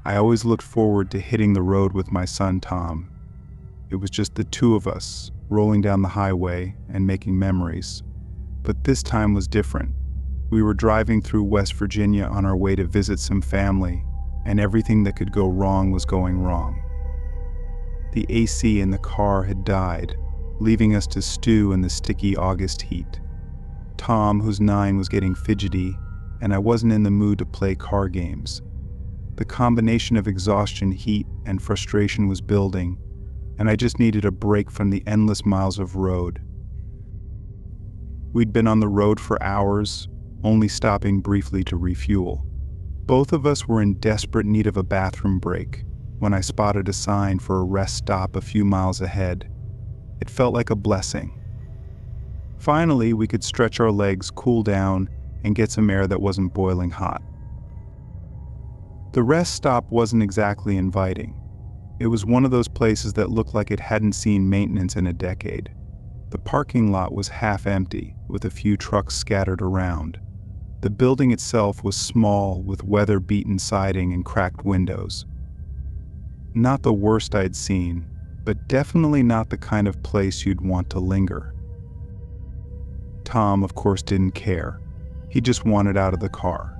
I always looked forward to hitting the road with my son Tom. It was just the two of us, rolling down the highway and making memories. But this time was different. We were driving through West Virginia on our way to visit some family, and everything that could go wrong was going wrong. The AC in the car had died, leaving us to stew in the sticky August heat. Tom, who's 9, was getting fidgety, and I wasn't in the mood to play car games. The combination of exhaustion, heat, and frustration was building, and I just needed a break from the endless miles of road. We'd been on the road for hours, only stopping briefly to refuel. Both of us were in desperate need of a bathroom break when I spotted a sign for a rest stop a few miles ahead. It felt like a blessing. Finally, we could stretch our legs, cool down, and get some air that wasn't boiling hot. The rest stop wasn't exactly inviting. It was one of those places that looked like it hadn't seen maintenance in a decade. The parking lot was half empty, with a few trucks scattered around. The building itself was small, with weather-beaten siding and cracked windows. Not the worst I'd seen, but definitely not the kind of place you'd want to linger. Tom, of course, didn't care. He just wanted out of the car.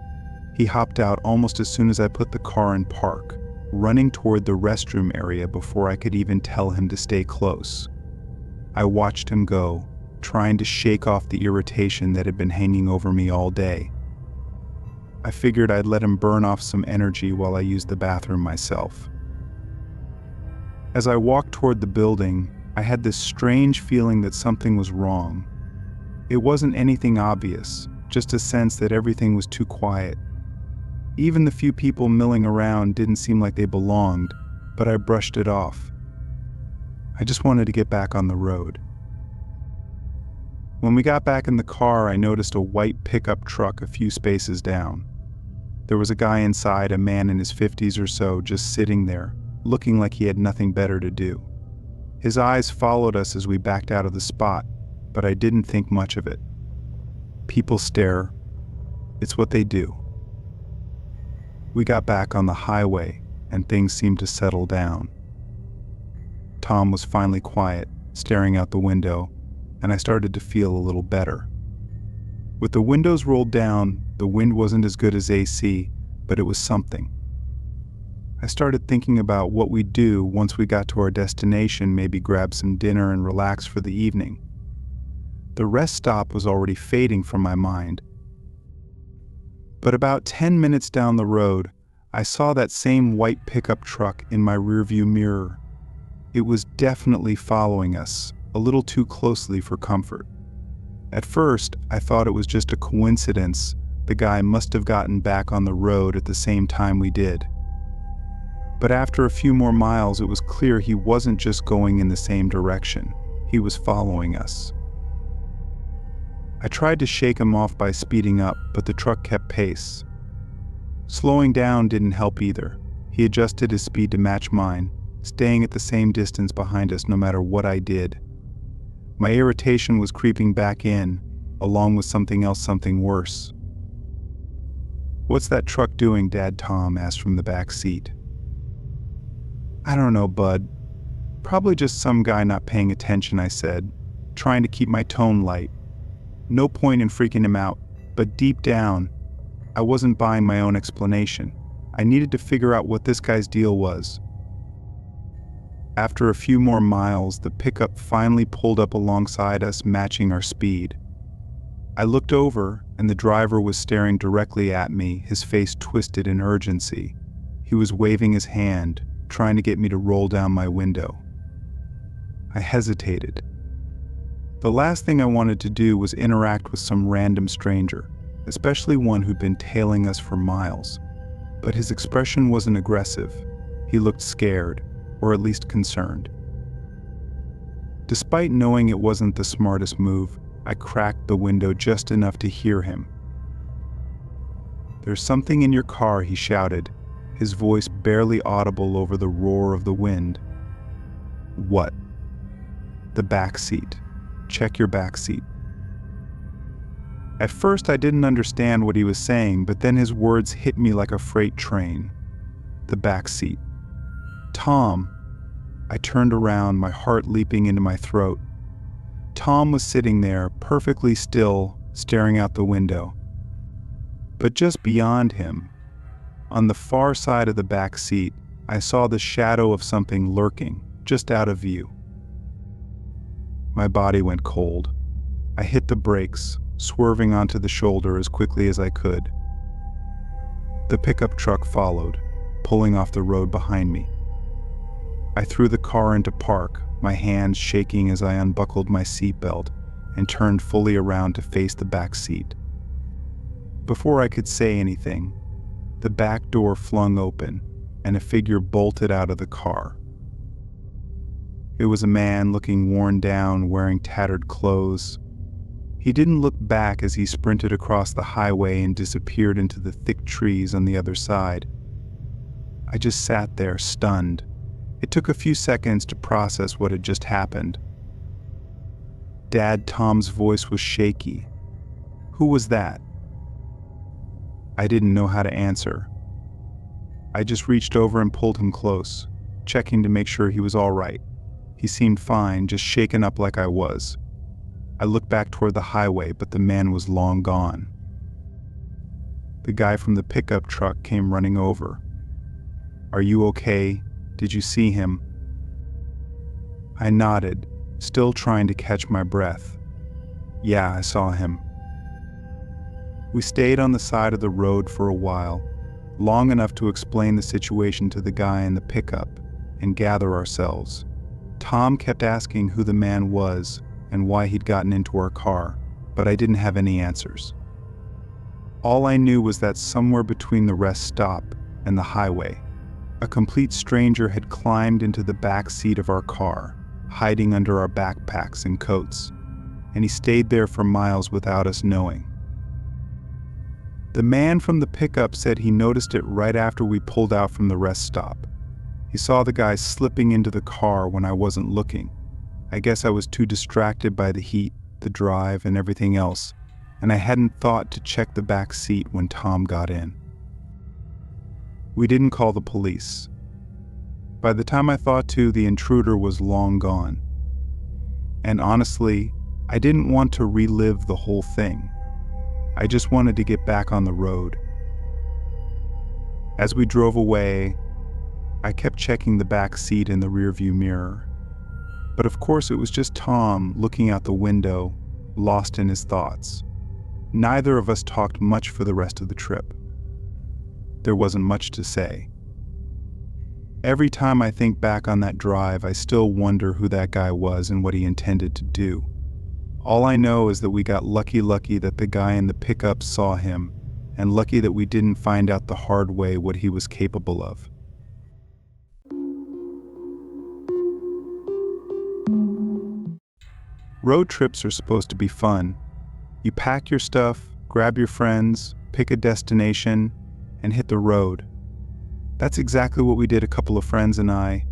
He hopped out almost as soon as I put the car in park, running toward the restroom area before I could even tell him to stay close. I watched him go, trying to shake off the irritation that had been hanging over me all day. I figured I'd let him burn off some energy while I used the bathroom myself. As I walked toward the building, I had this strange feeling that something was wrong. It wasn't anything obvious, just a sense that everything was too quiet. Even the few people milling around didn't seem like they belonged, but I brushed it off. I just wanted to get back on the road. When we got back in the car, I noticed a white pickup truck a few spaces down. There was a guy inside, a man in his 50s or so, just sitting there, looking like he had nothing better to do. His eyes followed us as we backed out of the spot, but I didn't think much of it. People stare. It's what they do. We got back on the highway, and things seemed to settle down. Tom was finally quiet, staring out the window, and I started to feel a little better. With the windows rolled down, the wind wasn't as good as AC, but it was something. I started thinking about what we'd do once we got to our destination, maybe grab some dinner and relax for the evening. The rest stop was already fading from my mind. But about 10 minutes down the road, I saw that same white pickup truck in my rearview mirror. It was definitely following us, a little too closely for comfort. At first, I thought it was just a coincidence. The guy must have gotten back on the road at the same time we did. But after a few more miles, it was clear he wasn't just going in the same direction. He was following us. I tried to shake him off by speeding up, but the truck kept pace. Slowing down didn't help either. He adjusted his speed to match mine, staying at the same distance behind us no matter what I did. My irritation was creeping back in, along with something else, something worse. "What's that truck doing, Dad?" Tom asked from the back seat. "I don't know, bud. Probably just some guy not paying attention," I said, trying to keep my tone light. No point in freaking him out, but deep down, I wasn't buying my own explanation. I needed to figure out what this guy's deal was. After a few more miles, the pickup finally pulled up alongside us, matching our speed. I looked over, and the driver was staring directly at me, his face twisted in urgency. He was waving his hand, trying to get me to roll down my window. I hesitated. The last thing I wanted to do was interact with some random stranger, especially one who'd been tailing us for miles. But his expression wasn't aggressive. He looked scared, or at least concerned. Despite knowing it wasn't the smartest move, I cracked the window just enough to hear him. "There's something in your car," he shouted, his voice barely audible over the roar of the wind. "What?" "The back seat. Check your back seat." At first I didn't understand what he was saying, but then his words hit me like a freight train. the back seat. Tom! I turned around, my heart leaping into my throat. Tom was sitting there, perfectly still, staring out the window. But just beyond him, on the far side of the back seat, I saw the shadow of something lurking, just out of view. My body went cold. I hit the brakes, swerving onto the shoulder as quickly as I could. The pickup truck followed, pulling off the road behind me. I threw the car into park, my hands shaking as I unbuckled my seatbelt and turned fully around to face the back seat. Before I could say anything, the back door flung open and a figure bolted out of the car. It was a man looking worn down, wearing tattered clothes. He didn't look back as he sprinted across the highway and disappeared into the thick trees on the other side. I just sat there, stunned. It took a few seconds to process what had just happened. Dad Tom's voice was shaky. Who was that? I didn't know how to answer. I just reached over and pulled him close, checking to make sure he was all right. He seemed fine, just shaken up like I was. I looked back toward the highway, but the man was long gone. The guy from the pickup truck came running over. "Are you okay? Did you see him?" I nodded, still trying to catch my breath. "Yeah, I saw him." We stayed on the side of the road for a while, long enough to explain the situation to the guy in the pickup and gather ourselves. Tom kept asking who the man was and why he'd gotten into our car, but I didn't have any answers. All I knew was that somewhere between the rest stop and the highway, a complete stranger had climbed into the back seat of our car, hiding under our backpacks and coats, and he stayed there for miles without us knowing. The man from the pickup said he noticed it right after we pulled out from the rest stop. He saw the guy slipping into the car when I wasn't looking. I guess I was too distracted by the heat, the drive, and everything else, and I hadn't thought to check the back seat when Tom got in. We didn't call the police. By the time I thought to, the intruder was long gone. And honestly, I didn't want to relive the whole thing. I just wanted to get back on the road. As we drove away, I kept checking the back seat in the rearview mirror. But of course it was just Tom looking out the window, lost in his thoughts. Neither of us talked much for the rest of the trip. There wasn't much to say. Every time I think back on that drive, I still wonder who that guy was and what he intended to do. All I know is that we got lucky that the guy in the pickup saw him, and lucky that we didn't find out the hard way what he was capable of. Road trips are supposed to be fun. You pack your stuff, grab your friends, pick a destination, and hit the road. That's exactly what we did, a couple of friends and I,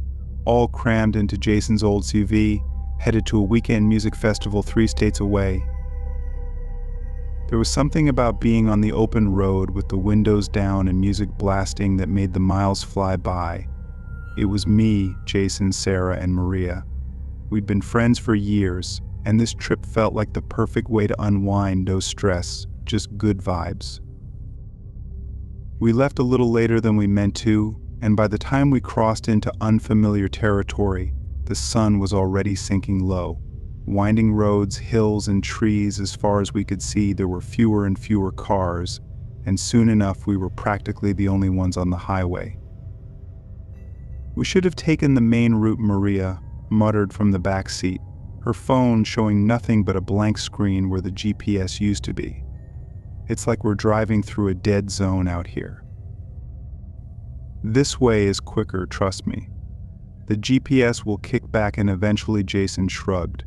all crammed into Jason's old SUV, headed to a weekend music festival 3 states away. There was something about being on the open road with the windows down and music blasting that made the miles fly by. It was me, Jason, Sarah, and Maria. We'd been friends for years, and this trip felt like the perfect way to unwind, no stress, just good vibes. We left a little later than we meant to, and by the time we crossed into unfamiliar territory, the sun was already sinking low. Winding roads, hills, and trees as far as we could see, there were fewer and fewer cars, and soon enough we were practically the only ones on the highway. "We should have taken the main route," Maria muttered from the back seat, her phone showing nothing but a blank screen where the GPS used to be. "It's like we're driving through a dead zone out here." "This way is quicker, trust me. The GPS will kick back," and eventually Jason shrugged.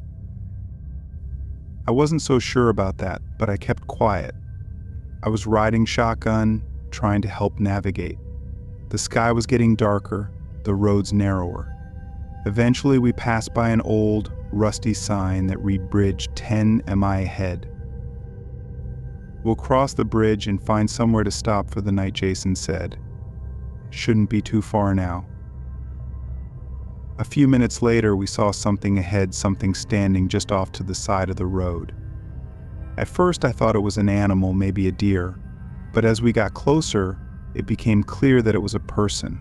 I wasn't so sure about that, but I kept quiet. I was riding shotgun, trying to help navigate. The sky was getting darker, the roads narrower. Eventually we passed by an old, rusty sign that read Bridge 10 mi ahead. "We'll cross the bridge and find somewhere to stop for the night," Jason said. Shouldn't be too far now. A few minutes later, we saw something ahead, something standing just off to the side of the road. At first, I thought it was an animal, maybe a deer, but as we got closer, it became clear that it was a person.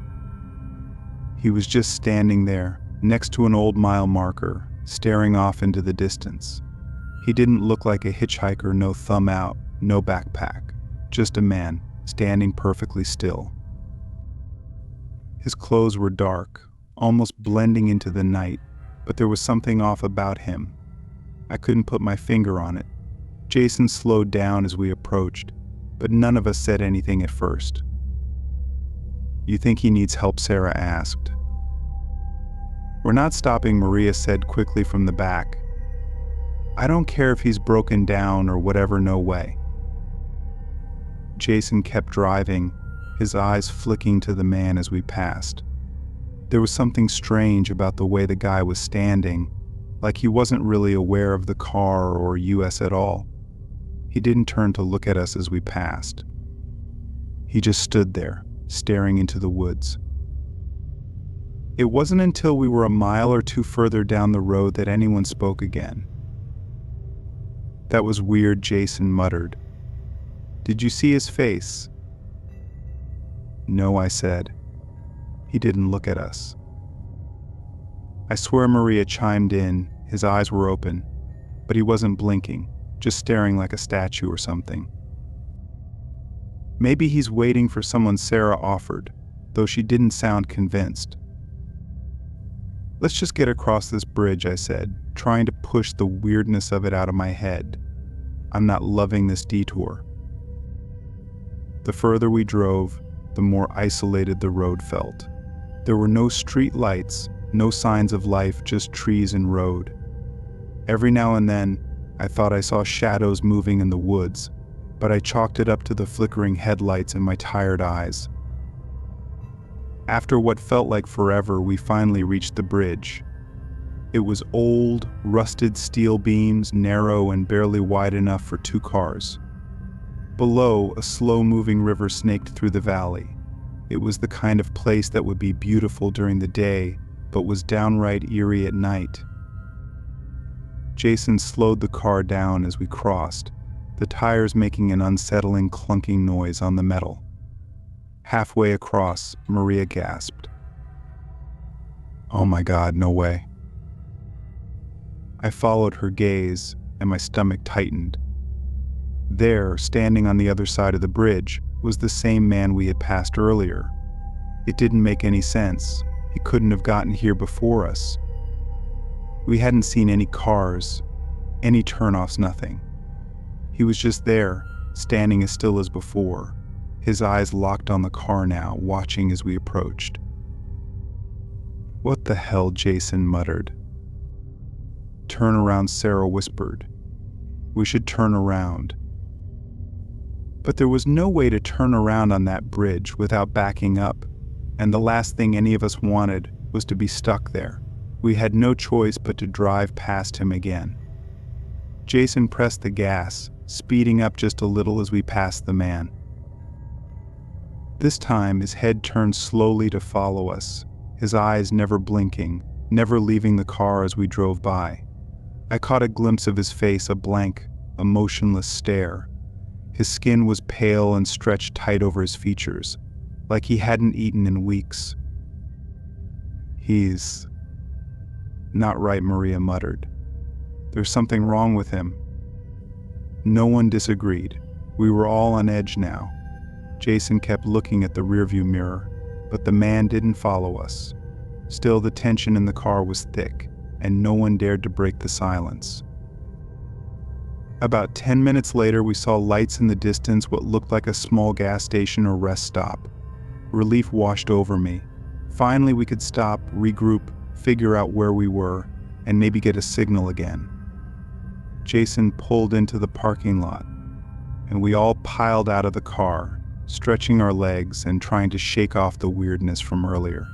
He was just standing there, next to an old mile marker, staring off into the distance. He didn't look like a hitchhiker, no thumb out, no backpack, just a man, standing perfectly still. His clothes were dark, almost blending into the night, but there was something off about him. I couldn't put my finger on it. Jason slowed down as we approached, but none of us said anything at first. "You think he needs help?" Sarah asked. "We're not stopping," Maria said quickly from the back. "I don't care if he's broken down or whatever, no way." Jason kept driving, his eyes flicking to the man as we passed. There was something strange about the way the guy was standing, like he wasn't really aware of the car or us at all. He didn't turn to look at us as we passed. He just stood there, staring into the woods. It wasn't until we were a mile or two further down the road that anyone spoke again. "That was weird," Jason muttered. "Did you see his face?" "No," I said. He didn't look at us. I swear Maria chimed in. His eyes were open, but he wasn't blinking, just staring like a statue or something. "Maybe he's waiting for someone," Sarah offered, though she didn't sound convinced. "Let's just get across this bridge," I said, trying to push the weirdness of it out of my head. I'm not loving this detour. The further we drove, the more isolated the road felt. There were no street lights, no signs of life, just trees and road. Every now and then, I thought I saw shadows moving in the woods, but I chalked it up to the flickering headlights in my tired eyes. After what felt like forever, we finally reached the bridge. It was old, rusted steel beams, narrow and barely wide enough for 2 cars. Below, a slow-moving river snaked through the valley. It was the kind of place that would be beautiful during the day, but was downright eerie at night. Jason slowed the car down as we crossed, the tires making an unsettling clunking noise on the metal. Halfway across, Maria gasped. "Oh my God, no way." I followed her gaze, and my stomach tightened. There, standing on the other side of the bridge, was the same man we had passed earlier. It didn't make any sense. He couldn't have gotten here before us. We hadn't seen any cars, any turnoffs, nothing. He was just there, standing as still as before, his eyes locked on the car now, watching as we approached. "What the hell?" Jason muttered. "Turn around," Sarah whispered. "We should turn around." But there was no way to turn around on that bridge without backing up, and the last thing any of us wanted was to be stuck there. We had no choice but to drive past him again. Jason pressed the gas, speeding up just a little as we passed the man. This time, his head turned slowly to follow us, his eyes never blinking, never leaving the car as we drove by. I caught a glimpse of his face, a blank, emotionless stare. His skin was pale and stretched tight over his features, like he hadn't eaten in weeks. "He's not right," Maria muttered. "There's something wrong with him." No one disagreed. We were all on edge now. Jason kept looking at the rearview mirror, but the man didn't follow us. Still, the tension in the car was thick, and no one dared to break the silence. About 10 minutes later, we saw lights in the distance, what looked like a small gas station or rest stop. Relief washed over me. Finally, we could stop, regroup, figure out where we were, and maybe get a signal again. Jason pulled into the parking lot, and we all piled out of the car, stretching our legs and trying to shake off the weirdness from earlier.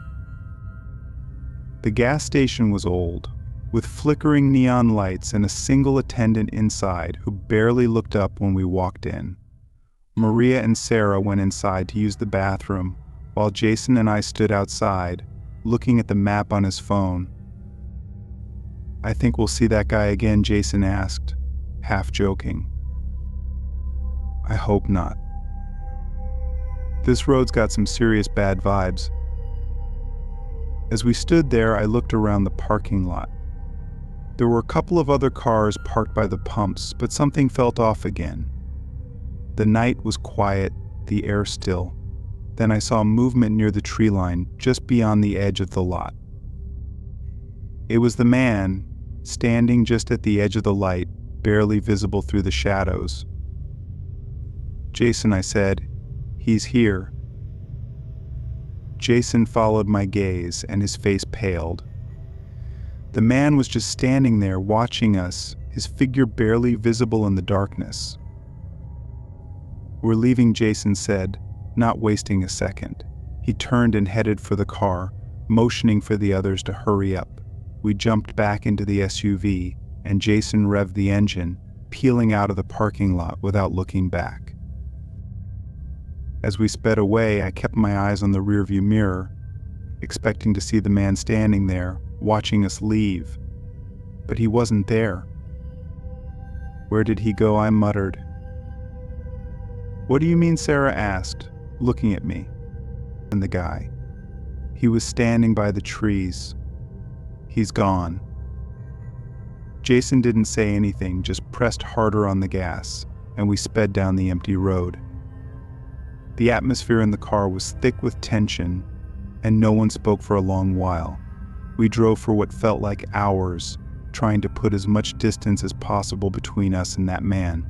The gas station was old, with flickering neon lights and a single attendant inside who barely looked up when we walked in. Maria and Sarah went inside to use the bathroom, while Jason and I stood outside, looking at the map on his phone. "I think we'll see that guy again," Jason asked, half joking. "I hope not. This road's got some serious bad vibes." As we stood there, I looked around the parking lot. There were a couple of other cars parked by the pumps, but something felt off again. The night was quiet, the air still. Then I saw movement near the tree line, just beyond the edge of the lot. It was the man, standing just at the edge of the light, barely visible through the shadows. "Jason," I said, "he's here." Jason followed my gaze, and his face paled. The man was just standing there watching us, his figure barely visible in the darkness. "We're leaving," Jason said, not wasting a second. He turned and headed for the car, motioning for the others to hurry up. We jumped back into the SUV, and Jason revved the engine, peeling out of the parking lot without looking back. As we sped away, I kept my eyes on the rearview mirror, expecting to see the man standing there, watching us leave. But he wasn't there. "Where did he go?" I muttered. "What do you mean?" Sarah asked, looking at me. And the guy. He was standing by the trees. "He's gone." Jason didn't say anything, just pressed harder on the gas, and we sped down the empty road. The atmosphere in the car was thick with tension, and no one spoke for a long while. We drove for what felt like hours, trying to put as much distance as possible between us and that man.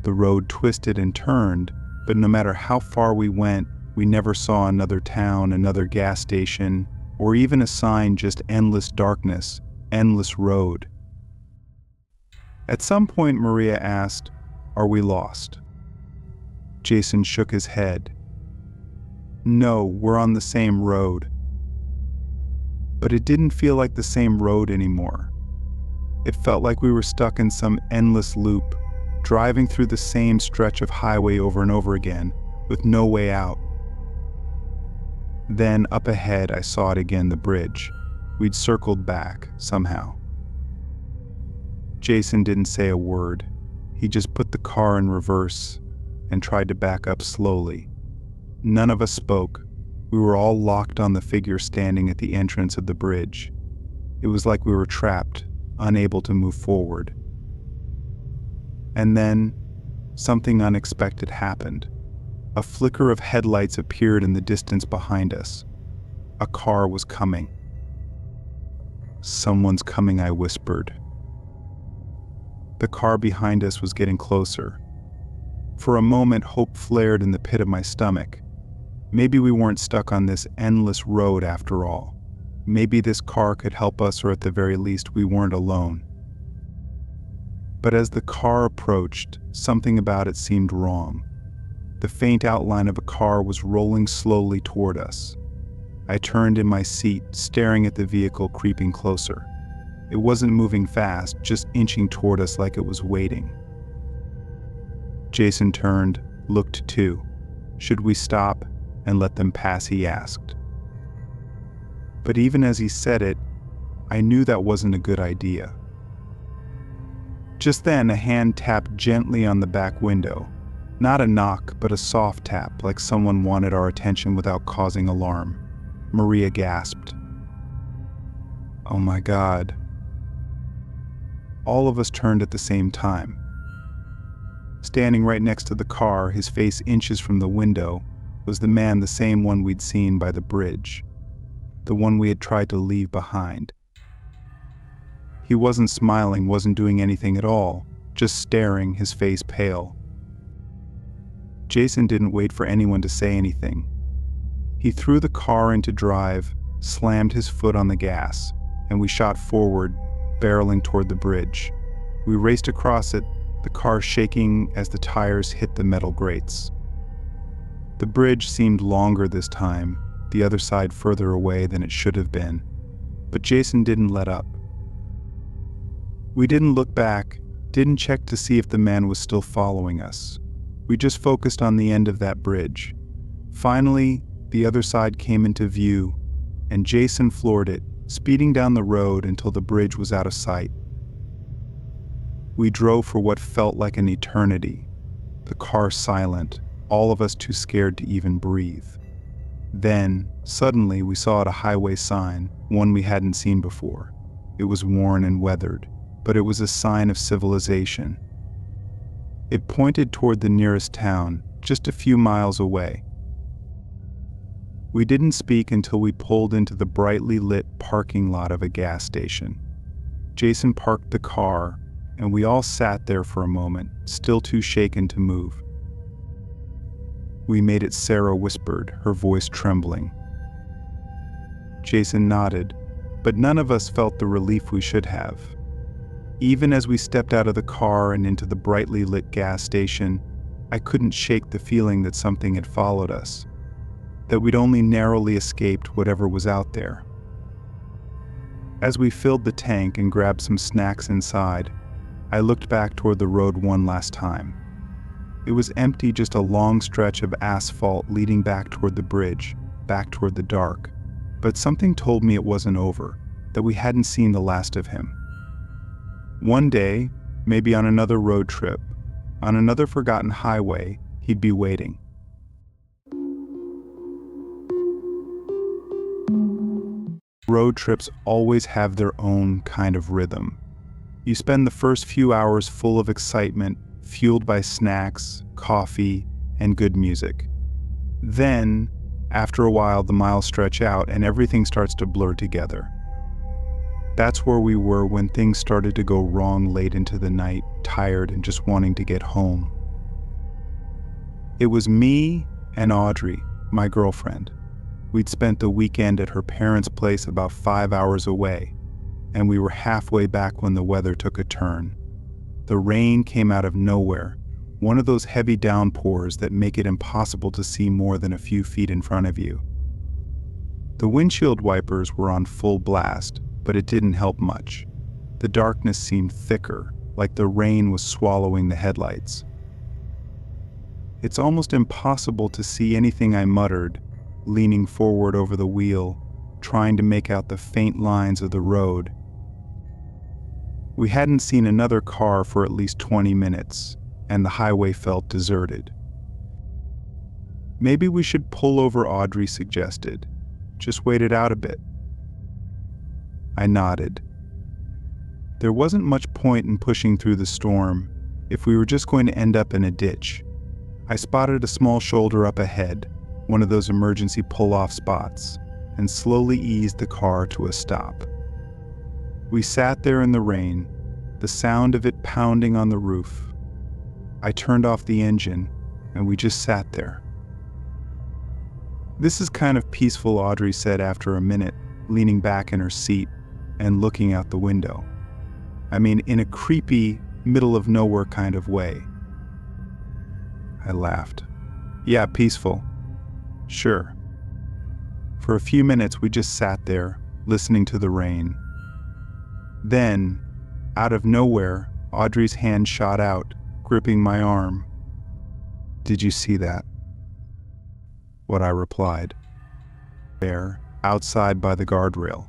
The road twisted and turned, but no matter how far we went, we never saw another town, another gas station, or even a sign, just endless darkness, endless road. At some point, Maria asked, "Are we lost?" Jason shook his head. "No, we're on the same road." But it didn't feel like the same road anymore. It felt like we were stuck in some endless loop, driving through the same stretch of highway over and over again, with no way out. Then, up ahead, I saw it again, the bridge. We'd circled back, somehow. Jason didn't say a word. He just put the car in reverse and tried to back up slowly. None of us spoke. We were all locked on the figure standing at the entrance of the bridge. It was like we were trapped, unable to move forward. And then, something unexpected happened. A flicker of headlights appeared in the distance behind us. A car was coming. "Someone's coming," I whispered. The car behind us was getting closer. For a moment, hope flared in the pit of my stomach. Maybe we weren't stuck on this endless road after all. Maybe this car could help us, or at the very least, we weren't alone. But as the car approached, something about it seemed wrong. The faint outline of a car was rolling slowly toward us. I turned in my seat, staring at the vehicle creeping closer. It wasn't moving fast, just inching toward us like it was waiting. Jason turned, looked too. "Should we stop and let them pass?" he asked. But even as he said it, I knew that wasn't a good idea. Just then, a hand tapped gently on the back window. Not a knock, but a soft tap, like someone wanted our attention without causing alarm. Maria gasped. "Oh my God." All of us turned at the same time. Standing right next to the car, his face inches from the window, was the man, the same one we'd seen by the bridge. The one we had tried to leave behind. He wasn't smiling, wasn't doing anything at all, just staring, his face pale. Jason didn't wait for anyone to say anything. He threw the car into drive, slammed his foot on the gas, and we shot forward, barreling toward the bridge. We raced across it, the car shaking as the tires hit the metal grates. The bridge seemed longer this time, the other side further away than it should have been, but Jason didn't let up. We didn't look back, didn't check to see if the man was still following us. We just focused on the end of that bridge. Finally, the other side came into view, and Jason floored it, speeding down the road until the bridge was out of sight. We drove for what felt like an eternity, the car silent, all of us too scared to even breathe. Then, suddenly, we saw a highway sign, one we hadn't seen before. It was worn and weathered, but it was a sign of civilization. It pointed toward the nearest town, just a few miles away. We didn't speak until we pulled into the brightly lit parking lot of a gas station. Jason parked the car, and we all sat there for a moment, still too shaken to move. "We made it," Sarah whispered, her voice trembling. Jason nodded, but none of us felt the relief we should have. Even as we stepped out of the car and into the brightly lit gas station, I couldn't shake the feeling that something had followed us, that we'd only narrowly escaped whatever was out there. As we filled the tank and grabbed some snacks inside, I looked back toward the road one last time. It was empty, just a long stretch of asphalt leading back toward the bridge, back toward the dark. But something told me it wasn't over, that we hadn't seen the last of him. One day, maybe on another road trip, on another forgotten highway, he'd be waiting. Road trips always have their own kind of rhythm. You spend the first few hours full of excitement, fueled by snacks, coffee, and good music. Then, after a while, the miles stretch out and everything starts to blur together. That's where we were when things started to go wrong late into the night, tired and just wanting to get home. It was me and Audrey, my girlfriend. We'd spent the weekend at her parents' place about 5 hours away, and we were halfway back when the weather took a turn. The rain came out of nowhere, one of those heavy downpours that make it impossible to see more than a few feet in front of you. The windshield wipers were on full blast, but it didn't help much. The darkness seemed thicker, like the rain was swallowing the headlights. "It's almost impossible to see anything," I muttered, leaning forward over the wheel, trying to make out the faint lines of the road. We hadn't seen another car for at least 20 minutes, and the highway felt deserted. "Maybe we should pull over," Audrey suggested. "Just wait it out a bit." I nodded. There wasn't much point in pushing through the storm if we were just going to end up in a ditch. I spotted a small shoulder up ahead, one of those emergency pull-off spots, and slowly eased the car to a stop. We sat there in the rain, the sound of it pounding on the roof. I turned off the engine, and we just sat there. "This is kind of peaceful," Audrey said after a minute, leaning back in her seat and looking out the window. I mean, in a creepy, middle-of-nowhere kind of way. I laughed. "Yeah, peaceful. Sure." For a few minutes, we just sat there, listening to the rain. Then, out of nowhere, Audrey's hand shot out, gripping my arm. "Did you see that?" What I replied. "There, outside by the guardrail."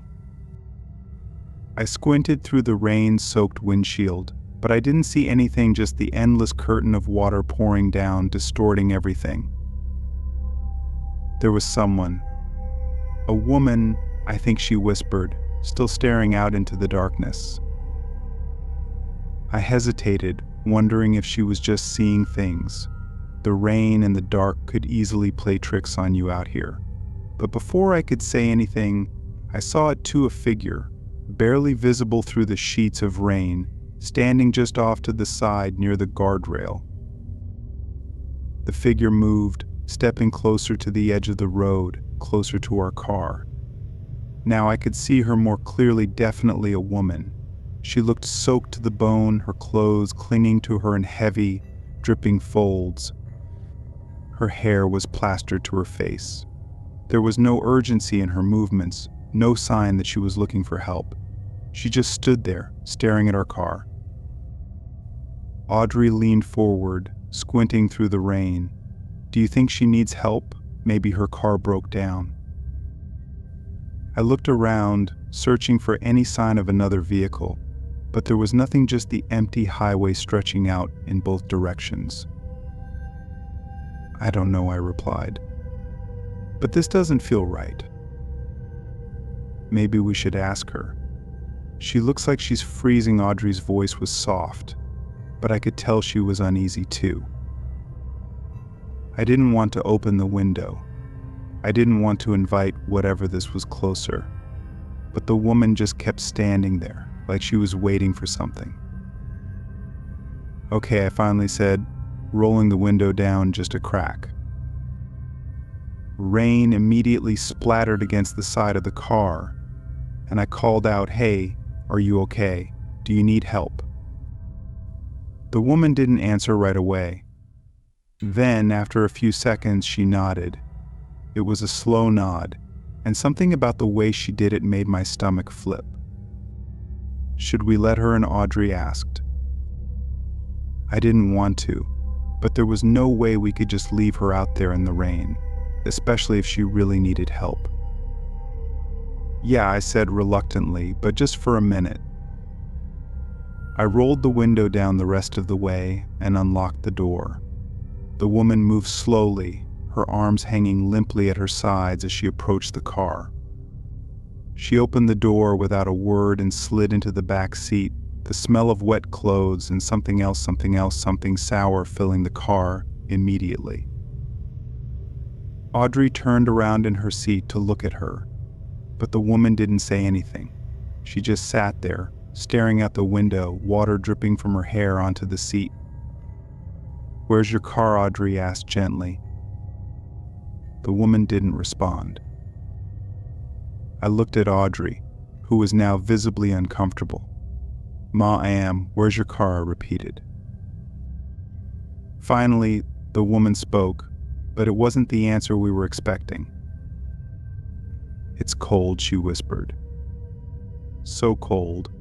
I squinted through the rain-soaked windshield, but I didn't see anything, just the endless curtain of water pouring down, distorting everything. There was someone. A woman, I think she whispered, still staring out into the darkness. I hesitated, wondering if she was just seeing things. The rain and the dark could easily play tricks on you out here. But before I could say anything, I saw it too, a figure, barely visible through the sheets of rain, standing just off to the side near the guardrail. The figure moved, stepping closer to the edge of the road, closer to our car. Now I could see her more clearly, definitely a woman. She looked soaked to the bone, her clothes clinging to her in heavy, dripping folds. Her hair was plastered to her face. There was no urgency in her movements, no sign that she was looking for help. She just stood there, staring at our car. Audrey leaned forward, squinting through the rain. "Do you think she needs help? Maybe her car broke down. I looked around, searching for any sign of another vehicle, but there was nothing, just the empty highway stretching out in both directions. "I don't know," I replied. "But this doesn't feel right." "Maybe we should ask her. She looks like she's freezing." Audrey's voice was soft, but I could tell she was uneasy too. I didn't want to open the window. I didn't want to invite whatever this was closer. But the woman just kept standing there, like she was waiting for something. "Okay," I finally said, rolling the window down just a crack. Rain immediately splattered against the side of the car, and I called out, "Hey, are you okay? Do you need help?" The woman didn't answer right away. Then, after a few seconds, she nodded. It was a slow nod, and something about the way she did it made my stomach flip. "Should we let her in?" Audrey asked. I didn't want to, but there was no way we could just leave her out there in the rain, especially if she really needed help. "Yeah," I said reluctantly, "but just for a minute." I rolled the window down the rest of the way and unlocked the door. The woman moved slowly, her arms hanging limply at her sides as she approached the car. She opened the door without a word and slid into the back seat, the smell of wet clothes and something sour filling the car immediately. Audrey turned around in her seat to look at her, but the woman didn't say anything. She just sat there, staring out the window, water dripping from her hair onto the seat. "Where's your car?" Audrey asked gently. The woman didn't respond. I looked at Audrey, who was now visibly uncomfortable. "Ma, I am. Where's your car?" I repeated. Finally, the woman spoke, but it wasn't the answer we were expecting. "It's cold," she whispered. "So cold."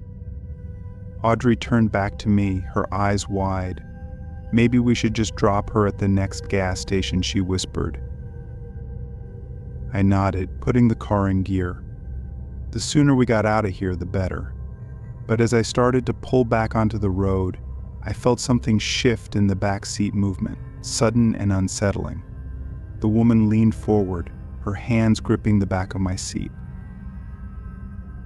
Audrey turned back to me, her eyes wide. "Maybe we should just drop her at the next gas station," she whispered. I nodded, putting the car in gear. The sooner we got out of here, the better. But as I started to pull back onto the road, I felt something shift in the back seat movement, sudden and unsettling. The woman leaned forward, her hands gripping the back of my seat.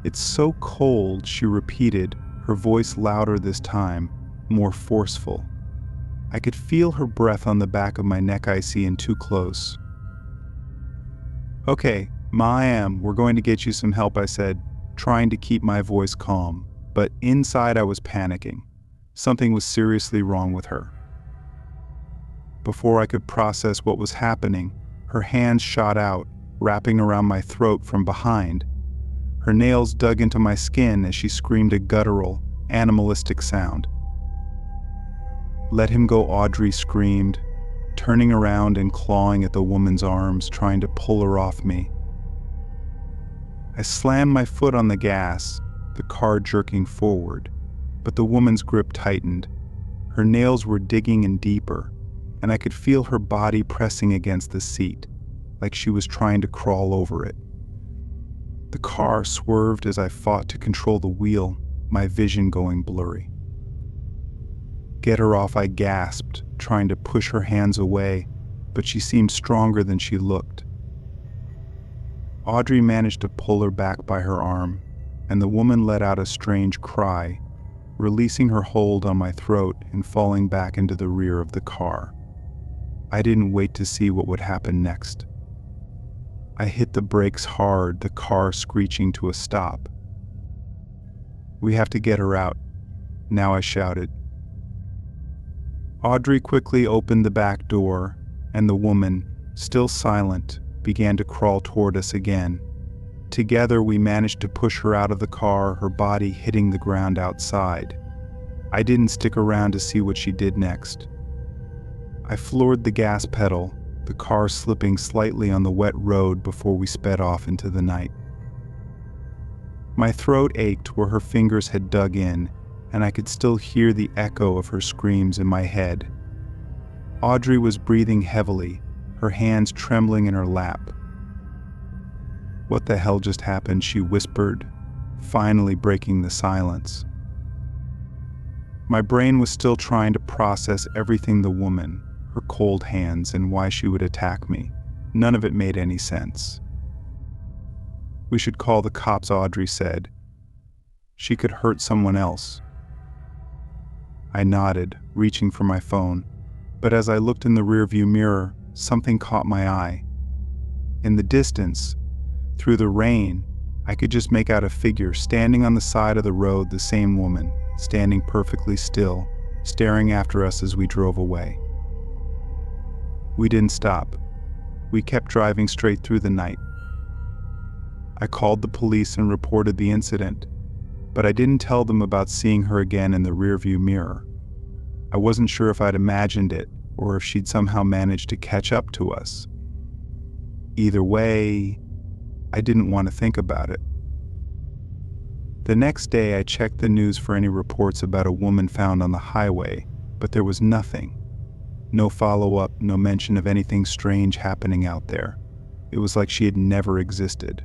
"It's so cold," she repeated, her voice louder this time, more forceful. I could feel her breath on the back of my neck, icy and too close. "Okay, Ma, I am. We're going to get you some help," I said, trying to keep my voice calm, but inside I was panicking. Something was seriously wrong with her. Before I could process what was happening, her hands shot out, wrapping around my throat from behind. Her nails dug into my skin as she screamed a guttural, animalistic sound. "Let him go," Audrey screamed, turning around and clawing at the woman's arms, trying to pull her off me. I slammed my foot on the gas, the car jerking forward, but the woman's grip tightened. Her nails were digging in deeper, and I could feel her body pressing against the seat, like she was trying to crawl over it. The car swerved as I fought to control the wheel, my vision going blurry. "Get her off," I gasped, trying to push her hands away, but she seemed stronger than she looked. Audrey managed to pull her back by her arm, and the woman let out a strange cry, releasing her hold on my throat and falling back into the rear of the car. I didn't wait to see what would happen next. I hit the brakes hard, the car screeching to a stop. "We have to get her out," now I shouted. Audrey quickly opened the back door, and the woman, still silent, began to crawl toward us again. Together we managed to push her out of the car, her body hitting the ground outside. I didn't stick around to see what she did next. I floored the gas pedal, the car slipping slightly on the wet road before we sped off into the night. My throat ached where her fingers had dug in, and I could still hear the echo of her screams in my head. Audrey was breathing heavily, her hands trembling in her lap. "What the hell just happened?" she whispered, finally breaking the silence. My brain was still trying to process everything: the woman, her cold hands, and why she would attack me. None of it made any sense. "We should call the cops," Audrey said. "She could hurt someone else." I nodded, reaching for my phone, but as I looked in the rearview mirror, something caught my eye. In the distance, through the rain, I could just make out a figure standing on the side of the road, the same woman, standing perfectly still, staring after us as we drove away. We didn't stop. We kept driving straight through the night. I called the police and reported the incident, but I didn't tell them about seeing her again in the rearview mirror. I wasn't sure if I'd imagined it or if she'd somehow managed to catch up to us. Either way, I didn't want to think about it. The next day, I checked the news for any reports about a woman found on the highway, but there was nothing. No follow-up, no mention of anything strange happening out there. It was like she had never existed.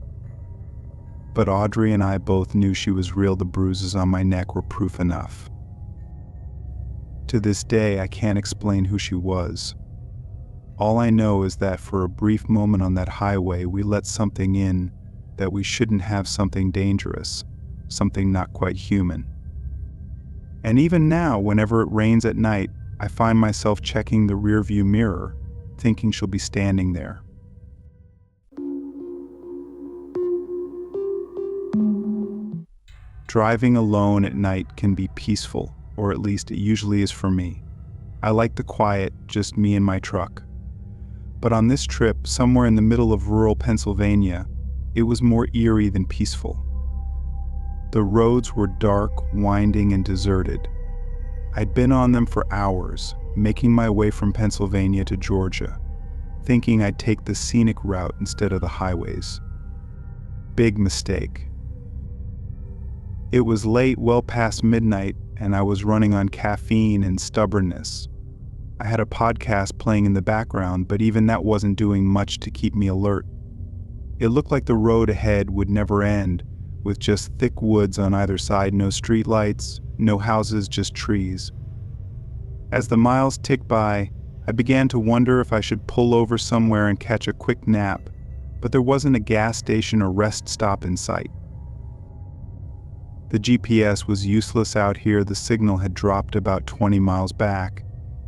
But Audrey and I both knew she was real. The bruises on my neck were proof enough. To this day, I can't explain who she was. All I know is that for a brief moment on that highway, we let something in that we shouldn't have, something dangerous, something not quite human. And even now, whenever it rains at night, I find myself checking the rearview mirror, thinking she'll be standing there. Driving alone at night can be peaceful, or at least it usually is for me. I like the quiet, just me and my truck. But on this trip, somewhere in the middle of rural Pennsylvania, it was more eerie than peaceful. The roads were dark, winding, and deserted. I'd been on them for hours, making my way from Pennsylvania to Georgia, thinking I'd take the scenic route instead of the highways. Big mistake. It was late, well past midnight, and I was running on caffeine and stubbornness. I had a podcast playing in the background, but even that wasn't doing much to keep me alert. It looked like the road ahead would never end, with just thick woods on either side, no streetlights, no houses, just trees. As the miles ticked by, I began to wonder if I should pull over somewhere and catch a quick nap, but there wasn't a gas station or rest stop in sight. The GPS was useless out here. The signal had dropped about 20 miles back,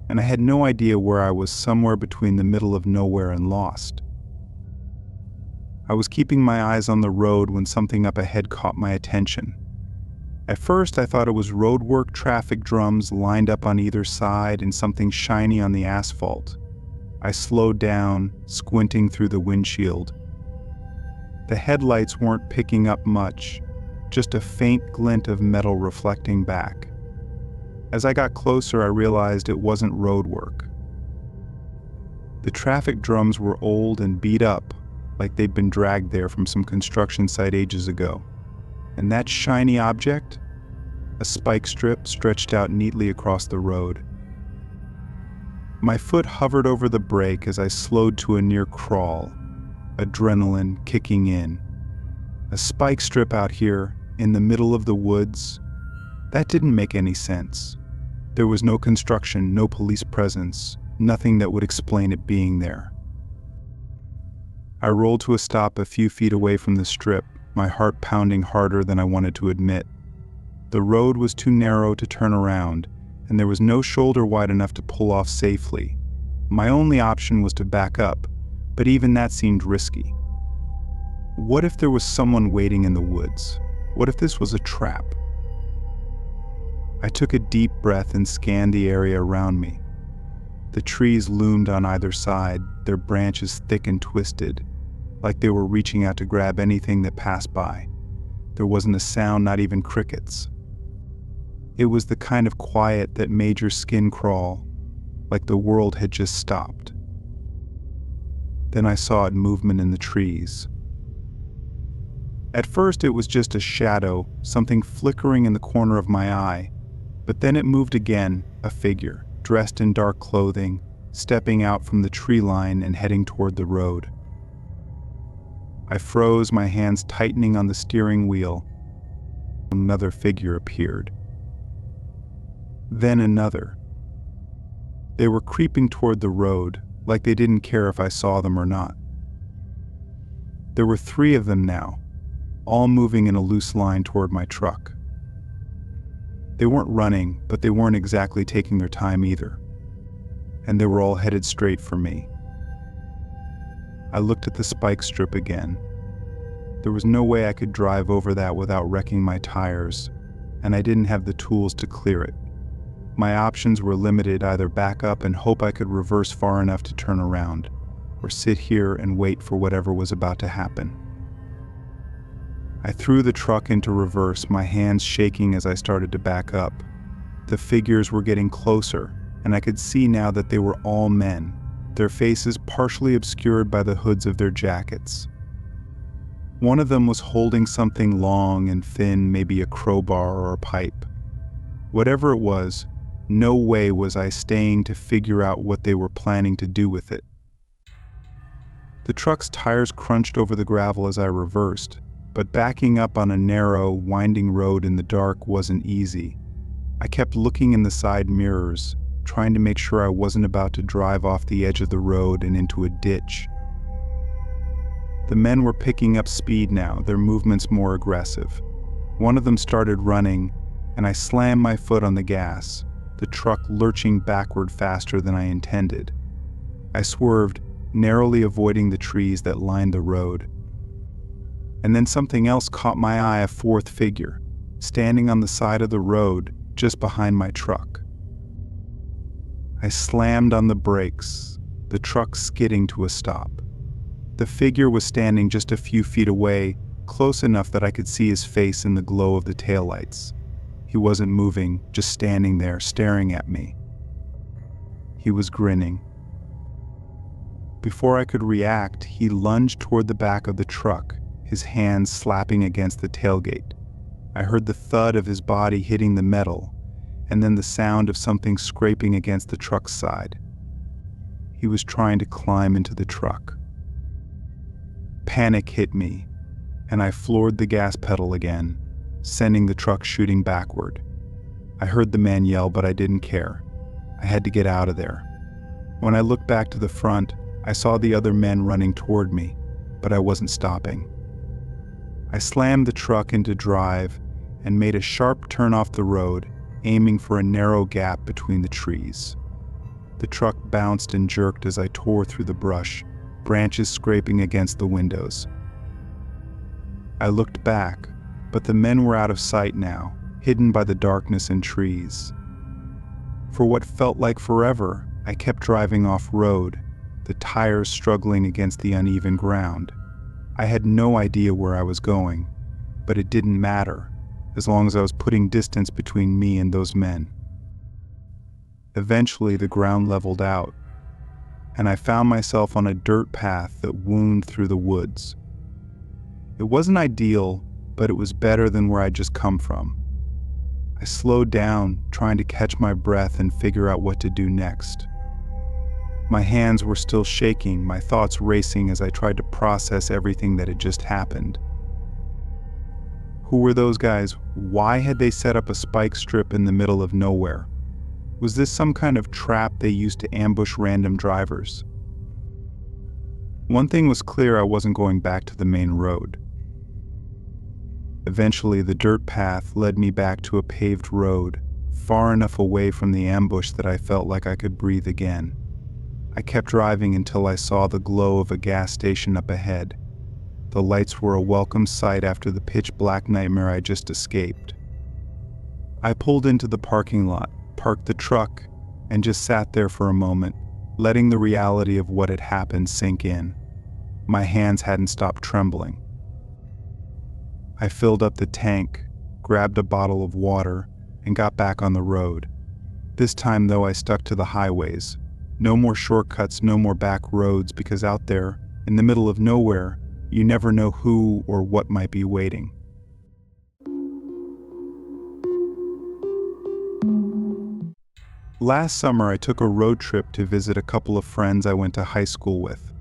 and I had no idea where I was, somewhere between the middle of nowhere and lost. I was keeping my eyes on the road when something up ahead caught my attention. At first, I thought it was roadwork, traffic drums lined up on either side, and something shiny on the asphalt. I slowed down, squinting through the windshield. The headlights weren't picking up much, just a faint glint of metal reflecting back. As I got closer, I realized it wasn't roadwork. The traffic drums were old and beat up, like they'd been dragged there from some construction site ages ago. And that shiny object? A spike strip stretched out neatly across the road. My foot hovered over the brake as I slowed to a near crawl, adrenaline kicking in. A spike strip out here, in the middle of the woods? That didn't make any sense. There was no construction, no police presence, nothing that would explain it being there. I rolled to a stop a few feet away from the strip, my heart pounding harder than I wanted to admit. The road was too narrow to turn around, and there was no shoulder wide enough to pull off safely. My only option was to back up, but even that seemed risky. What if there was someone waiting in the woods? What if this was a trap? I took a deep breath and scanned the area around me. The trees loomed on either side, their branches thick and twisted, like they were reaching out to grab anything that passed by. There wasn't a sound, not even crickets. It was the kind of quiet that made your skin crawl, like the world had just stopped. Then I saw movement in the trees. At first it was just a shadow, something flickering in the corner of my eye, but then it moved again, a figure, dressed in dark clothing, stepping out from the tree line and heading toward the road. I froze, my hands tightening on the steering wheel. Another figure appeared. Then another. They were creeping toward the road, like they didn't care if I saw them or not. There were 3 of them now, all moving in a loose line toward my truck. They weren't running, but they weren't exactly taking their time either. And they were all headed straight for me. I looked at the spike strip again. There was no way I could drive over that without wrecking my tires, and I didn't have the tools to clear it. My options were limited: either back up and hope I could reverse far enough to turn around, or sit here and wait for whatever was about to happen. I threw the truck into reverse, my hands shaking as I started to back up. The figures were getting closer, and I could see now that they were all men, their faces partially obscured by the hoods of their jackets. One of them was holding something long and thin, maybe a crowbar or a pipe. Whatever it was, no way was I staying to figure out what they were planning to do with it. The truck's tires crunched over the gravel as I reversed, but backing up on a narrow, winding road in the dark wasn't easy. I kept looking in the side mirrors, trying to make sure I wasn't about to drive off the edge of the road and into a ditch. The men were picking up speed now, their movements more aggressive. One of them started running, and I slammed my foot on the gas, the truck lurching backward faster than I intended. I swerved, narrowly avoiding the trees that lined the road. And then something else caught my eye, a 4th figure, standing on the side of the road just behind my truck. I slammed on the brakes, the truck skidding to a stop. The figure was standing just a few feet away, close enough that I could see his face in the glow of the taillights. He wasn't moving, just standing there, staring at me. He was grinning. Before I could react, he lunged toward the back of the truck, his hands slapping against the tailgate. I heard the thud of his body hitting the metal, and then the sound of something scraping against the truck's side. He was trying to climb into the truck. Panic hit me, and I floored the gas pedal again, sending the truck shooting backward. I heard the man yell, but I didn't care. I had to get out of there. When I looked back to the front, I saw the other men running toward me, but I wasn't stopping. I slammed the truck into drive and made a sharp turn off the road, aiming for a narrow gap between the trees. The truck bounced and jerked as I tore through the brush, branches scraping against the windows. I looked back, but the men were out of sight now, hidden by the darkness and trees. For what felt like forever, I kept driving off-road, the tires struggling against the uneven ground. I had no idea where I was going, but it didn't matter, as long as I was putting distance between me and those men. Eventually, the ground leveled out, and I found myself on a dirt path that wound through the woods. It wasn't ideal, but it was better than where I'd just come from. I slowed down, trying to catch my breath and figure out what to do next. My hands were still shaking, my thoughts racing as I tried to process everything that had just happened. Who were those guys? Why had they set up a spike strip in the middle of nowhere? Was this some kind of trap they used to ambush random drivers? One thing was clear: I wasn't going back to the main road. Eventually, the dirt path led me back to a paved road, far enough away from the ambush that I felt like I could breathe again. I kept driving until I saw the glow of a gas station up ahead. The lights were a welcome sight after the pitch-black nightmare I just escaped. I pulled into the parking lot, parked the truck, and just sat there for a moment, letting the reality of what had happened sink in. My hands hadn't stopped trembling. I filled up the tank, grabbed a bottle of water, and got back on the road. This time, though, I stuck to the highways. No more shortcuts, no more back roads, because out there, in the middle of nowhere, you never know who or what might be waiting. Last summer, I took a road trip to visit a couple of friends I went to high school with.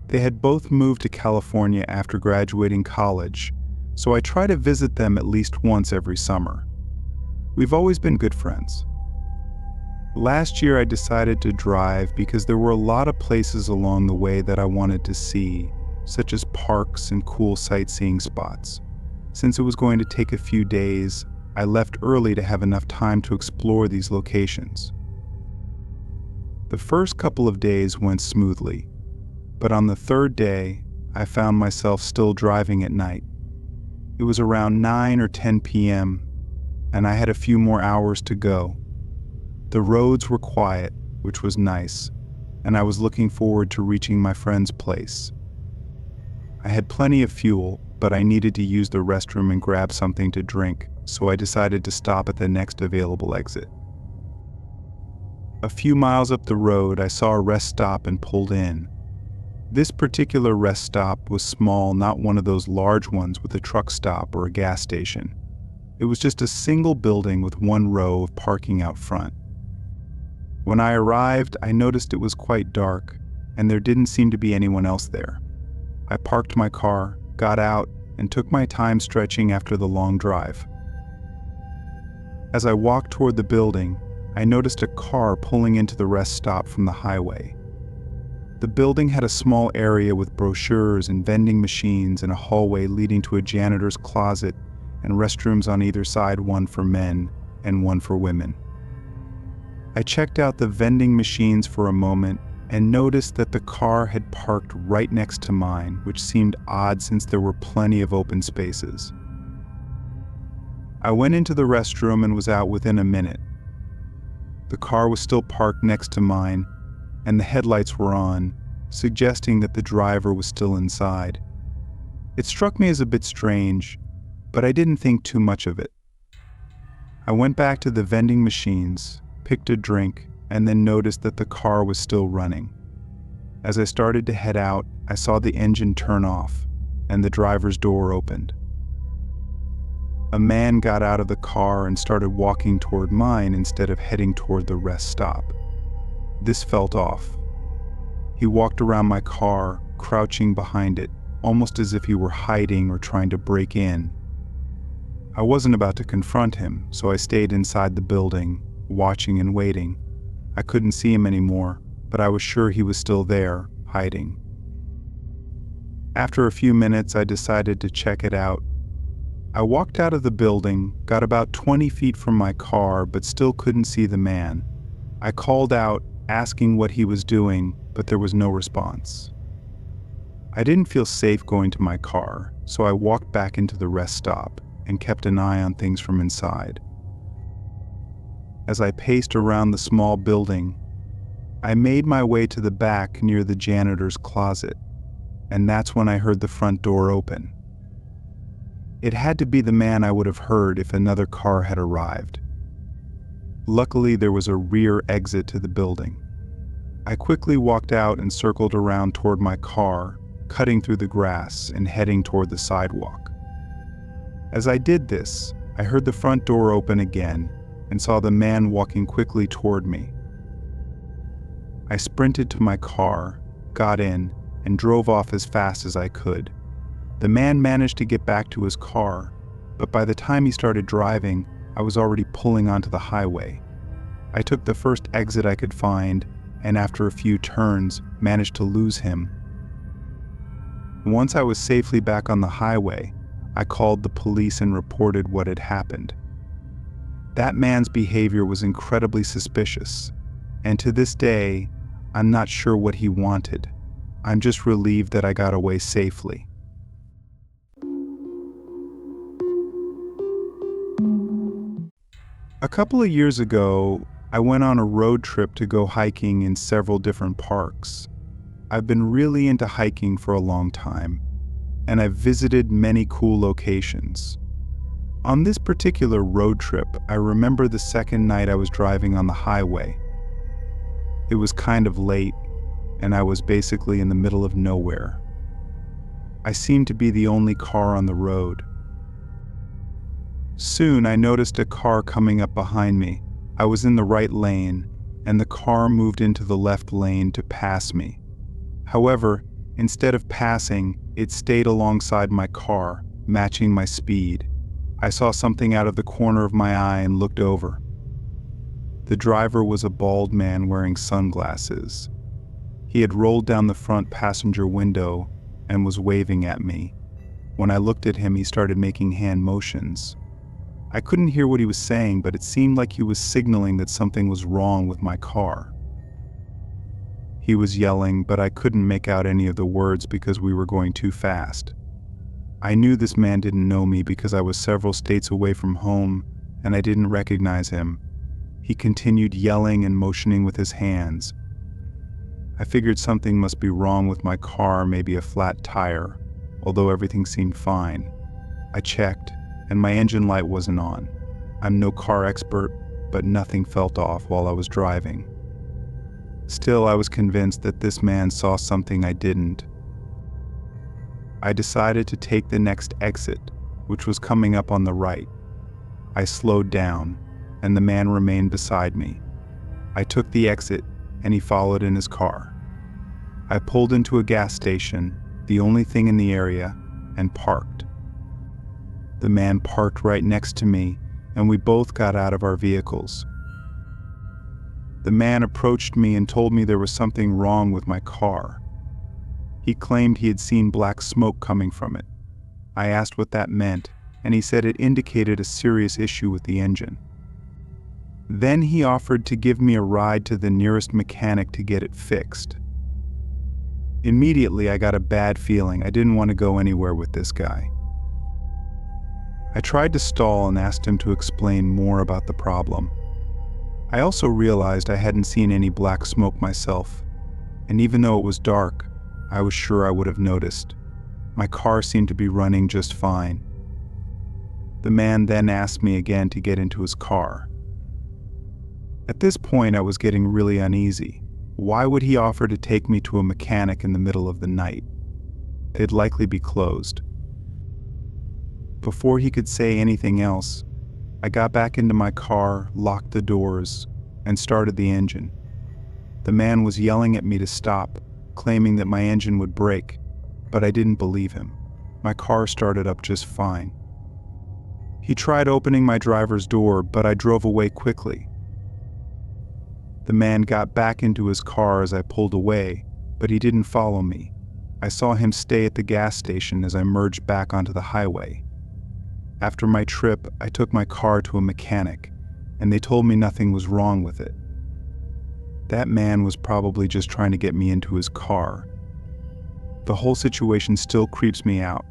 They had both moved to California after graduating college, so I try to visit them at least once every summer. We've always been good friends. Last year, I decided to drive because there were a lot of places along the way that I wanted to see, such as parks and cool sightseeing spots. Since it was going to take a few days, I left early to have enough time to explore these locations. The first couple of days went smoothly, but on the third day, I found myself still driving at night. It was around 9 or 10 p.m., and I had a few more hours to go. The roads were quiet, which was nice, and I was looking forward to reaching my friend's place. I had plenty of fuel, but I needed to use the restroom and grab something to drink, so I decided to stop at the next available exit. A few miles up the road, I saw a rest stop and pulled in. This particular rest stop was small, not one of those large ones with a truck stop or a gas station. It was just a single building with one row of parking out front. When I arrived, I noticed it was quite dark, and there didn't seem to be anyone else there. I parked my car, got out, and took my time stretching after the long drive. As I walked toward the building, I noticed a car pulling into the rest stop from the highway. The building had a small area with brochures and vending machines and a hallway leading to a janitor's closet and restrooms on either side, one for men and one for women. I checked out the vending machines for a moment and noticed that the car had parked right next to mine, which seemed odd since there were plenty of open spaces. I went into the restroom and was out within a minute. The car was still parked next to mine, and the headlights were on, suggesting that the driver was still inside. It struck me as a bit strange, but I didn't think too much of it. I went back to the vending machines, picked a drink, and then noticed that the car was still running. As I started to head out, I saw the engine turn off, and the driver's door opened. A man got out of the car and started walking toward mine instead of heading toward the rest stop. This felt off. He walked around my car, crouching behind it, almost as if he were hiding or trying to break in. I wasn't about to confront him, so I stayed inside the building, watching and waiting. I couldn't see him anymore, but I was sure he was still there, hiding. After a few minutes, I decided to check it out. I walked out of the building, got about 20 feet from my car, but still couldn't see the man. I called out, asking what he was doing, but there was no response. I didn't feel safe going to my car, so I walked back into the rest stop and kept an eye on things from inside. As I paced around the small building, I made my way to the back near the janitor's closet, and that's when I heard the front door open. It had to be the man I would have heard if another car had arrived. Luckily, there was a rear exit to the building. I quickly walked out and circled around toward my car, cutting through the grass and heading toward the sidewalk. As I did this, I heard the front door open again and saw the man walking quickly toward me. I sprinted to my car, got in, and drove off as fast as I could. The man managed to get back to his car, but by the time he started driving, I was already pulling onto the highway. I took the first exit I could find, and after a few turns, managed to lose him. Once I was safely back on the highway, I called the police and reported what had happened. That man's behavior was incredibly suspicious, and to this day, I'm not sure what he wanted. I'm just relieved that I got away safely. A couple of years ago, I went on a road trip to go hiking in several different parks. I've been really into hiking for a long time, and I've visited many cool locations. On this particular road trip, I remember the second night I was driving on the highway. It was kind of late, and I was basically in the middle of nowhere. I seemed to be the only car on the road. Soon I noticed a car coming up behind me, I was in the right lane, and the car moved into the left lane to pass me. However, instead of passing, it stayed alongside my car, matching my speed. I saw something out of the corner of my eye and looked over. The driver was a bald man wearing sunglasses. He had rolled down the front passenger window and was waving at me. When I looked at him, he started making hand motions. I couldn't hear what he was saying, but it seemed like he was signaling that something was wrong with my car. He was yelling, but I couldn't make out any of the words because we were going too fast. I knew this man didn't know me because I was several states away from home and I didn't recognize him. He continued yelling and motioning with his hands. I figured something must be wrong with my car, maybe a flat tire, although everything seemed fine. I checked, and my engine light wasn't on. I'm no car expert, but nothing felt off while I was driving. Still, I was convinced that this man saw something I didn't. I decided to take the next exit, which was coming up on the right. I slowed down, and the man remained beside me. I took the exit, and he followed in his car. I pulled into a gas station, the only thing in the area, and parked. The man parked right next to me, and we both got out of our vehicles. The man approached me and told me there was something wrong with my car. He claimed he had seen black smoke coming from it. I asked what that meant, and he said it indicated a serious issue with the engine. Then he offered to give me a ride to the nearest mechanic to get it fixed. Immediately, I got a bad feeling. I didn't want to go anywhere with this guy. I tried to stall and asked him to explain more about the problem. I also realized I hadn't seen any black smoke myself, and even though it was dark, I was sure I would have noticed. My car seemed to be running just fine. The man then asked me again to get into his car. At this point, I was getting really uneasy. Why would he offer to take me to a mechanic in the middle of the night? They'd likely be closed. Before he could say anything else, I got back into my car, locked the doors, and started the engine. The man was yelling at me to stop, claiming that my engine would break, but I didn't believe him. My car started up just fine. He tried opening my driver's door, but I drove away quickly. The man got back into his car as I pulled away, but he didn't follow me. I saw him stay at the gas station as I merged back onto the highway. After my trip, I took my car to a mechanic, and they told me nothing was wrong with it. That man was probably just trying to get me into his car. The whole situation still creeps me out.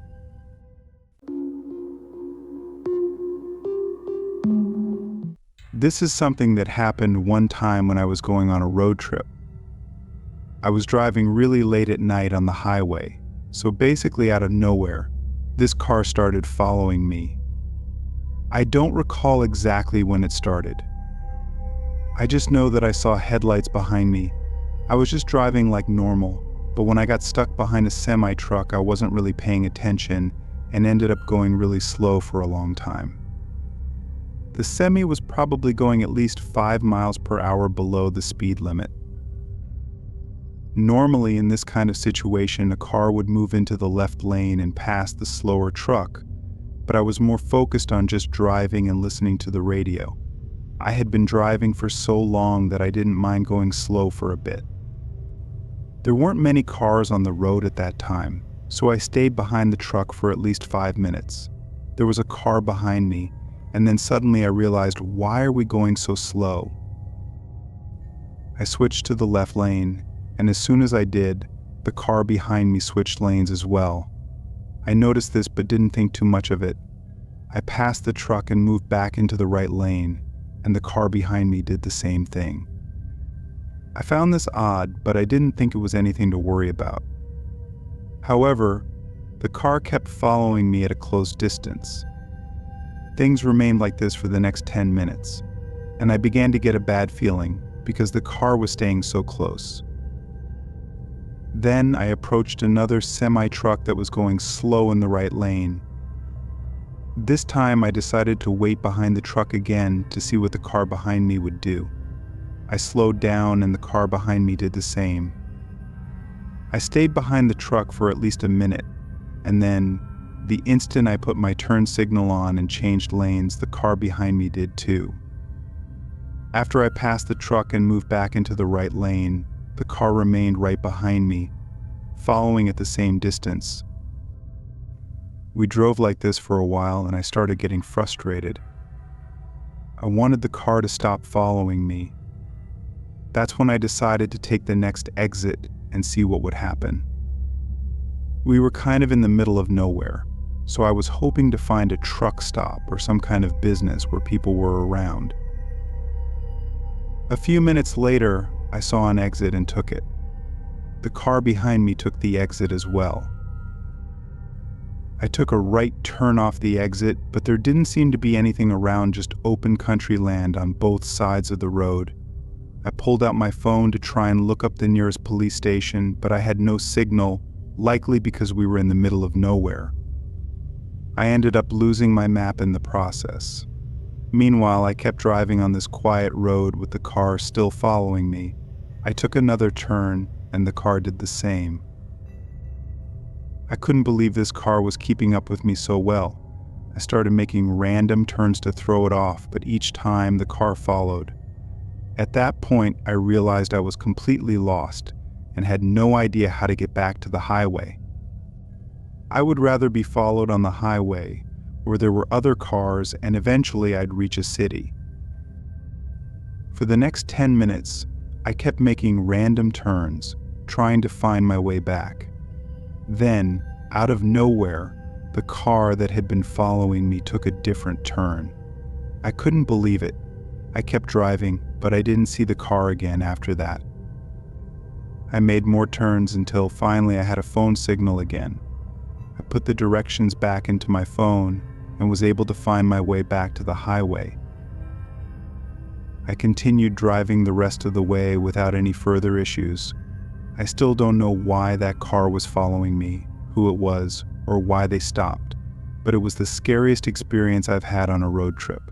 This is something that happened one time when I was going on a road trip. I was driving really late at night on the highway, so basically out of nowhere, this car started following me. I don't recall exactly when it started. I just know that I saw headlights behind me. I was just driving like normal, but when I got stuck behind a semi-truck, I wasn't really paying attention and ended up going really slow for a long time. The semi was probably going at least 5 miles per hour below the speed limit. Normally, in this kind of situation, a car would move into the left lane and pass the slower truck, but I was more focused on just driving and listening to the radio. I had been driving for so long that I didn't mind going slow for a bit. There weren't many cars on the road at that time, so I stayed behind the truck for at least 5 minutes. There was a car behind me, and then suddenly I realized, why are we going so slow? I switched to the left lane, and as soon as I did, the car behind me switched lanes as well. I noticed this but didn't think too much of it. I passed the truck and moved back into the right lane, and the car behind me did the same thing. I found this odd, but I didn't think it was anything to worry about. However, the car kept following me at a close distance. Things remained like this for the next 10 minutes, and I began to get a bad feeling because the car was staying so close. Then I approached another semi-truck that was going slow in the right lane. This time I decided to wait behind the truck again to see what the car behind me would do. I slowed down and the car behind me did the same. I stayed behind the truck for at least a minute, and then, the instant I put my turn signal on and changed lanes, the car behind me did too. After I passed the truck and moved back into the right lane, the car remained right behind me, following at the same distance. We drove like this for a while and I started getting frustrated. I wanted the car to stop following me. That's when I decided to take the next exit and see what would happen. We were kind of in the middle of nowhere, so I was hoping to find a truck stop or some kind of business where people were around. A few minutes later, I saw an exit and took it. The car behind me took the exit as well. I took a right turn off the exit, but there didn't seem to be anything around, just open country land on both sides of the road. I pulled out my phone to try and look up the nearest police station, but I had no signal, likely because we were in the middle of nowhere. I ended up losing my map in the process. Meanwhile, I kept driving on this quiet road with the car still following me. I took another turn, and the car did the same. I couldn't believe this car was keeping up with me so well. I started making random turns to throw it off, but each time the car followed. At that point, I realized I was completely lost and had no idea how to get back to the highway. I would rather be followed on the highway, where there were other cars, and eventually I'd reach a city. For the next 10 minutes, I kept making random turns, trying to find my way back. Then, out of nowhere, the car that had been following me took a different turn. I couldn't believe it. I kept driving, but I didn't see the car again after that. I made more turns until finally I had a phone signal again. I put the directions back into my phone and was able to find my way back to the highway. I continued driving the rest of the way without any further issues. I still don't know why that car was following me, who it was, or why they stopped, but it was the scariest experience I've had on a road trip.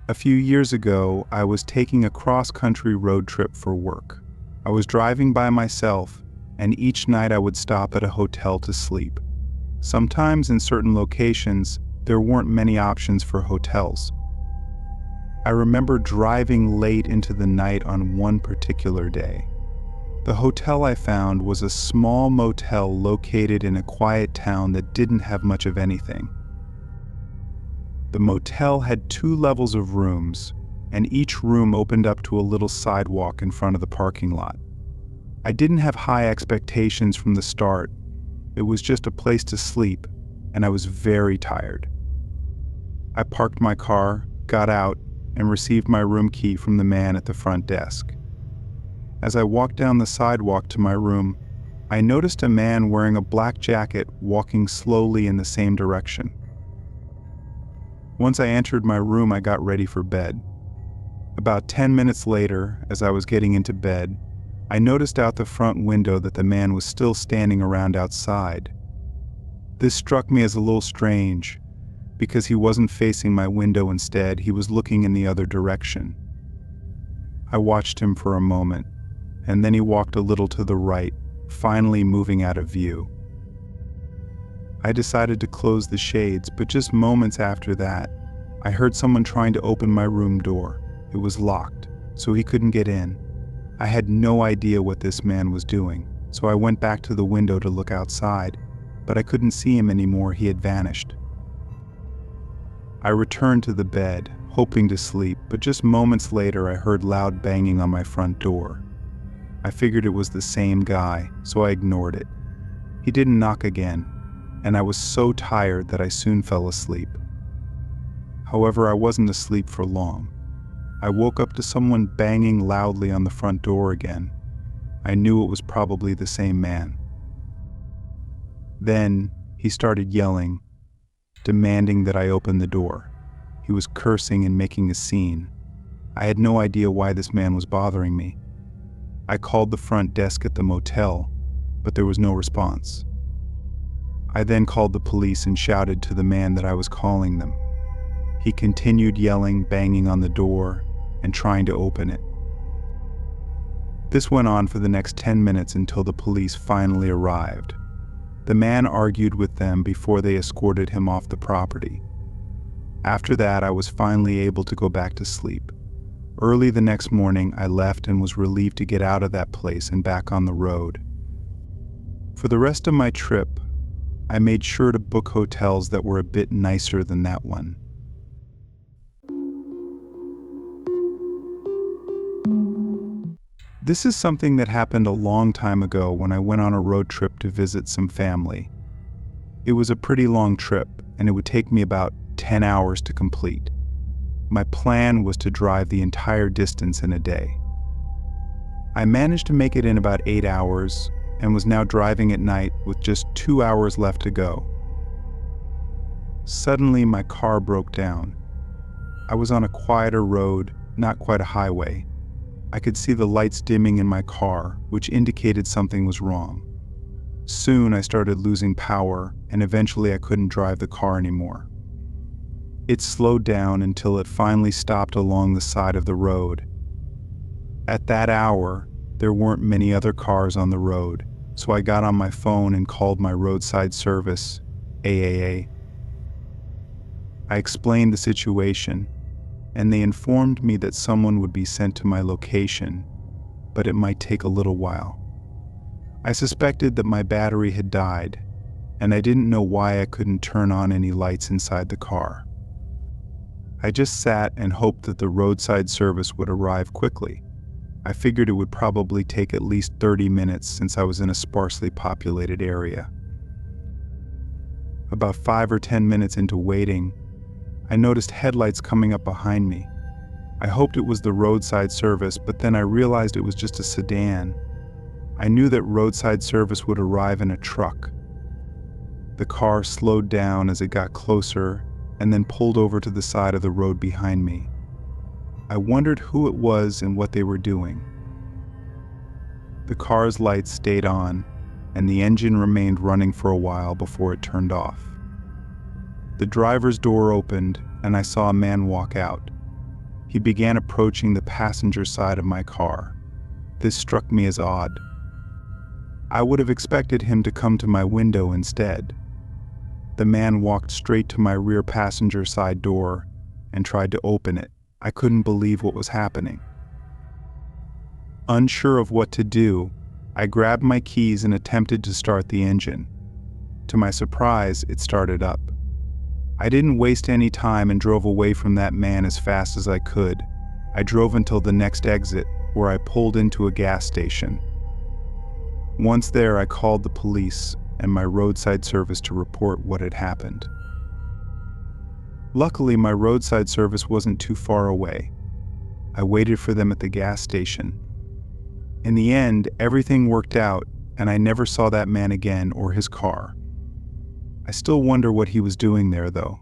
A few years ago, I was taking a cross-country road trip for work. I was driving by myself, and each night I would stop at a hotel to sleep. Sometimes in certain locations, there weren't many options for hotels. I remember driving late into the night on one particular day. The hotel I found was a small motel located in a quiet town that didn't have much of anything. The motel had 2 levels of rooms, and each room opened up to a little sidewalk in front of the parking lot. I didn't have high expectations from the start. It was just a place to sleep, and I was very tired. I parked my car, got out, and received my room key from the man at the front desk. As I walked down the sidewalk to my room, I noticed a man wearing a black jacket walking slowly in the same direction. Once I entered my room, I got ready for bed. About 10 minutes later, as I was getting into bed, I noticed out the front window that the man was still standing around outside. This struck me as a little strange, because he wasn't facing my window. Instead, he was looking in the other direction. I watched him for a moment, and then he walked a little to the right, finally moving out of view. I decided to close the shades, but just moments after that, I heard someone trying to open my room door. It was locked, so he couldn't get in. I had no idea what this man was doing, so I went back to the window to look outside, but I couldn't see him anymore. He had vanished. I returned to the bed, hoping to sleep, but just moments later I heard loud banging on my front door. I figured it was the same guy, so I ignored it. He didn't knock again, and I was so tired that I soon fell asleep. However, I wasn't asleep for long. I woke up to someone banging loudly on the front door again. I knew it was probably the same man. Then he started yelling, demanding that I open the door. He was cursing and making a scene. I had no idea why this man was bothering me. I called the front desk at the motel, but there was no response. I then called the police and shouted to the man that I was calling them. He continued yelling, banging on the door, and trying to open it. This went on for the next 10 minutes until the police finally arrived. The man argued with them before they escorted him off the property. After that, I was finally able to go back to sleep. Early the next morning, I left and was relieved to get out of that place and back on the road. For the rest of my trip, I made sure to book hotels that were a bit nicer than that one. This is something that happened a long time ago when I went on a road trip to visit some family. It was a pretty long trip, and it would take me about 10 hours to complete. My plan was to drive the entire distance in a day. I managed to make it in about 8 hours, and was now driving at night with just 2 hours left to go. Suddenly, my car broke down. I was on a quieter road, not quite a highway. I could see the lights dimming in my car, which indicated something was wrong. Soon, I started losing power, and eventually I couldn't drive the car anymore. It slowed down until it finally stopped along the side of the road. At that hour, there weren't many other cars on the road, so I got on my phone and called my roadside service, AAA. I explained the situation, and they informed me that someone would be sent to my location, but it might take a little while. I suspected that my battery had died, and I didn't know why I couldn't turn on any lights inside the car. I just sat and hoped that the roadside service would arrive quickly. I figured it would probably take at least 30 minutes since I was in a sparsely populated area. About 5 or 10 minutes into waiting, I noticed headlights coming up behind me. I hoped it was the roadside service, but then I realized it was just a sedan. I knew that roadside service would arrive in a truck. The car slowed down as it got closer and then pulled over to the side of the road behind me. I wondered who it was and what they were doing. The car's lights stayed on, and the engine remained running for a while before it turned off. The driver's door opened, and I saw a man walk out. He began approaching the passenger side of my car. This struck me as odd. I would have expected him to come to my window instead. The man walked straight to my rear passenger side door and tried to open it. I couldn't believe what was happening. Unsure of what to do, I grabbed my keys and attempted to start the engine. To my surprise, it started up. I didn't waste any time and drove away from that man as fast as I could. I drove until the next exit, where I pulled into a gas station. Once there, I called the police and my roadside service to report what had happened. Luckily, my roadside service wasn't too far away. I waited for them at the gas station. In the end, everything worked out, and I never saw that man again or his car. I still wonder what he was doing there, though.